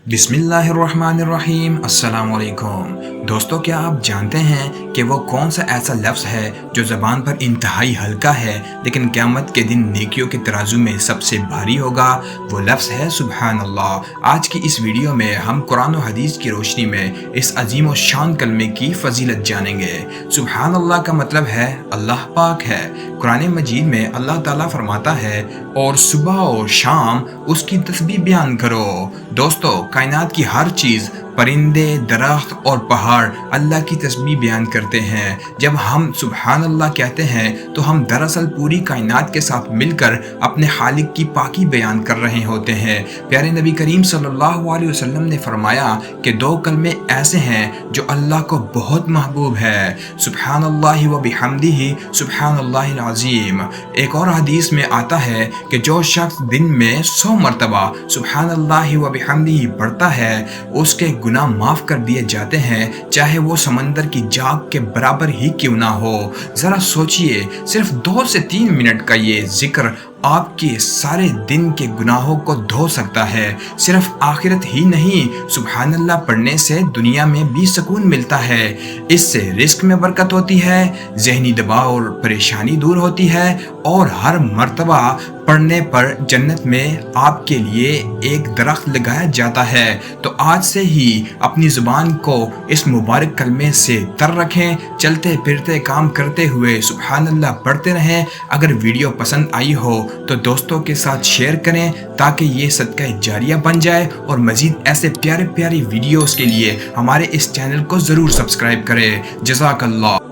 बिस्मिल्लाहिर्रहमानिर्रहीम। अस्सलाम वालेकुम दोस्तों, क्या आप जानते हैं कि वो कौन सा ऐसा लफ्ज़ है जो ज़बान पर इंतहाई हल्का है लेकिन क़यामत के दिन नेकियों के तराजू में सबसे भारी होगा? वो लफ्ज़ है सुबहान अल्लाह। आज की इस वीडियो में हम कुरान और हदीस की रोशनी में इस अजीम और शान कलमे की फजीलत जानेंगे। सुबहान अल्लाह का मतलब है अल्लाह पाक है। कुरान मजीद में अल्लाह ताला फरमाता है, और सुबह और शाम उसकी तस्बीह बयान करो। दोस्तों, कायनात की हर चीज़, परिंदे, दरख्त और पहाड़ अल्लाह की तस्बीह बयान करते हैं। जब हम सुबहान अल्लाह कहते हैं तो हम दरअसल पूरी कायनात के साथ मिलकर अपने खालिक की पाकी बयान कर रहे होते हैं। प्यारे नबी करीम सल्लल्लाहु अलैहि वसल्लम ने फरमाया कि दो कलमे ऐसे हैं जो अल्लाह को बहुत महबूब है, सुबहान अल्लाह व बिहम्दिही सुबहान अल्लाहिल अज़ीम। एक और हदीस में आता है कि जो शख्स दिन में 100 मरतबा सुबहान अल्लाह व बिहम्दिही पढ़ता है, उसके गुनाह माफ़ कर दिए जाते हैं, चाहे वो समंदर की झाग के बराबर ही क्यों ना हो। ज़रा सोचिए, सिर्फ 2 से 3 मिनट का ये जिक्र आपके सारे दिन के गुनाहों को धो सकता है। सिर्फ आखिरत ही नहीं, सुबहान अल्लाह पढ़ने से दुनिया में भी सुकून मिलता है। इससे रिस्क में बरकत होती है, जहनी दबाव और परेशानी दूर होती है, और हर मर्तबा पढ़ने पर जन्नत में आपके लिए एक दरख्त लगाया जाता है। तो आज से ही अपनी ज़ुबान को इस मुबारक कलमे से तर रखें, चलते फिरते काम करते हुए सुबहान अल्लाह पढ़ते रहें। अगर वीडियो पसंद आई हो तो दोस्तों के साथ शेयर करें ताकि ये सदका जारिया बन जाए, और मज़ीद ऐसे प्यारे प्यारे वीडियोस के लिए हमारे इस चैनल को ज़रूर सब्सक्राइब करें। जज़ाकल्लाह।